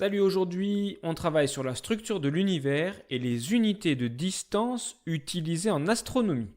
Salut, aujourd'hui on travaille sur la structure de l'univers et les unités de distance utilisées en astronomie.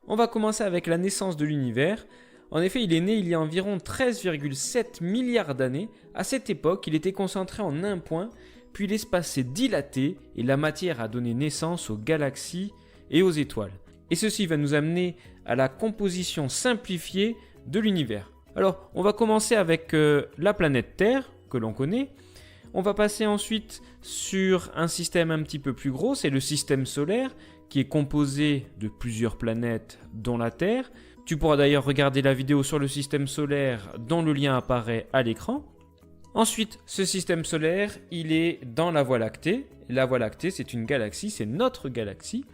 On va commencer avec la naissance de l'univers. En effet, il est né il y a environ 13,7 milliards d'années. À cette époque, il était concentré en un point, puis l'espace s'est dilaté et la matière a donné naissance aux galaxies et aux étoiles. Et ceci va nous amener à la composition simplifiée de l'univers. Alors, on va commencer avec la planète Terre, que l'on connaît. On va passer ensuite sur un système un petit peu plus gros, c'est le système solaire, qui est composé de plusieurs planètes, dont la Terre. Tu pourras d'ailleurs regarder la vidéo sur le système solaire, dont le lien apparaît à l'écran. Ensuite, ce système solaire, il est dans la Voie lactée. La Voie lactée, c'est une galaxie, c'est notre galaxie.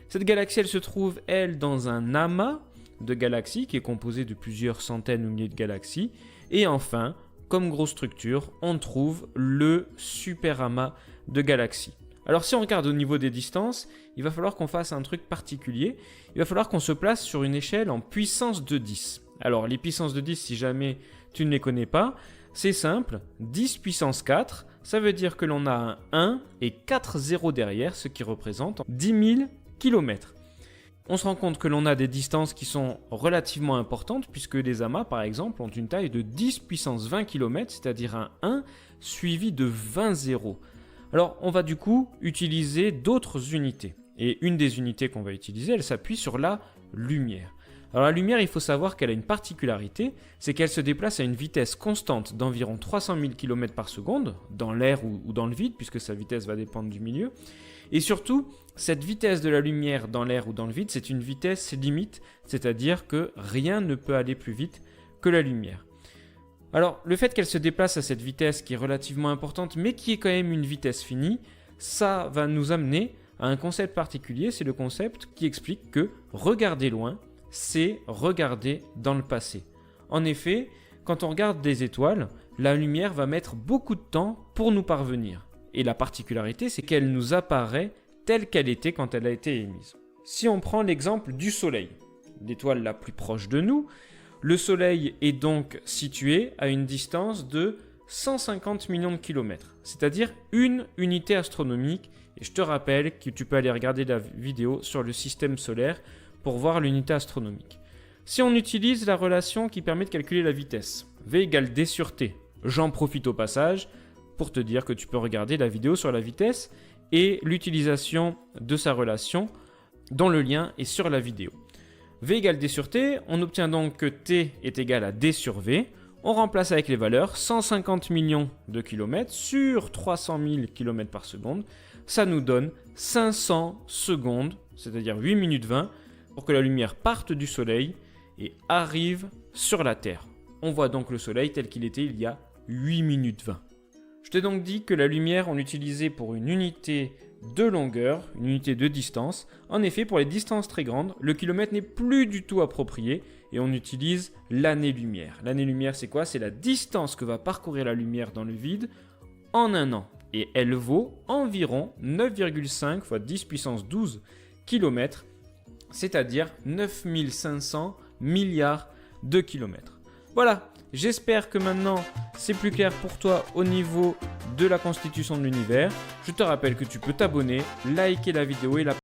Cette galaxie, elle se trouve, elle, dans un amas de galaxies qui est composé de plusieurs centaines ou milliers de galaxies. Et enfin, comme grosse structure, on trouve le super amas de galaxies. Alors si on regarde au niveau des distances, il va falloir qu'on fasse un truc particulier. Il va falloir qu'on se place sur une échelle en puissance de 10. Alors les puissances de 10, si jamais tu ne les connais pas, c'est simple, 10 puissance 4, ça veut dire que l'on a un 1 et 4 zéros derrière, ce qui représente 10 000 km. On se rend compte que l'on a des distances qui sont relativement importantes, puisque les amas, par exemple, ont une taille de 10 puissance 20 km, c'est-à-dire un 1 suivi de 20 zéros. Alors, on va du coup utiliser d'autres unités. Et une des unités qu'on va utiliser, elle s'appuie sur la lumière. Alors la lumière, il faut savoir qu'elle a une particularité, c'est qu'elle se déplace à une vitesse constante d'environ 300 000 km par seconde, dans l'air ou dans le vide, puisque sa vitesse va dépendre du milieu. Et surtout, cette vitesse de la lumière dans l'air ou dans le vide, c'est une vitesse limite, c'est-à-dire que rien ne peut aller plus vite que la lumière. Alors, le fait qu'elle se déplace à cette vitesse qui est relativement importante, mais qui est quand même une vitesse finie, ça va nous amener à un concept particulier, c'est le concept qui explique que regarder loin, c'est regarder dans le passé. En effet, quand on regarde des étoiles, la lumière va mettre beaucoup de temps pour nous parvenir. Et la particularité, c'est qu'elle nous apparaît telle qu'elle était quand elle a été émise. Si on prend l'exemple du Soleil, l'étoile la plus proche de nous, le Soleil est donc situé à une distance de 150 millions de kilomètres, c'est-à-dire une unité astronomique. Et je te rappelle que tu peux aller regarder la vidéo sur le système solaire pour voir l'unité astronomique. Si on utilise la relation qui permet de calculer la vitesse, V égale D sur T, j'en profite au passage pour te dire que tu peux regarder la vidéo sur la vitesse et l'utilisation de sa relation dont le lien est sur la vidéo. V égale D sur T, on obtient donc que T est égal à D sur V. On remplace avec les valeurs 150 millions de kilomètres sur 300 000 km par seconde. Ça nous donne 500 secondes, c'est-à-dire 8 minutes 20, pour que la lumière parte du Soleil et arrive sur la Terre. On voit donc le Soleil tel qu'il était il y a 8 minutes 20. Je t'ai donc dit que la lumière, on l'utilisait pour une unité de longueur, une unité de distance. En effet, pour les distances très grandes, le kilomètre n'est plus du tout approprié et on utilise l'année-lumière. L'année-lumière, c'est quoi? C'est la distance que va parcourir la lumière dans le vide en un an. Et elle vaut environ 9,5 fois 10 puissance 12 km, c'est-à-dire 9500 milliards de kilomètres. Voilà, j'espère que maintenant c'est plus clair pour toi au niveau de la constitution de l'univers. Je te rappelle que tu peux t'abonner, liker la vidéo et la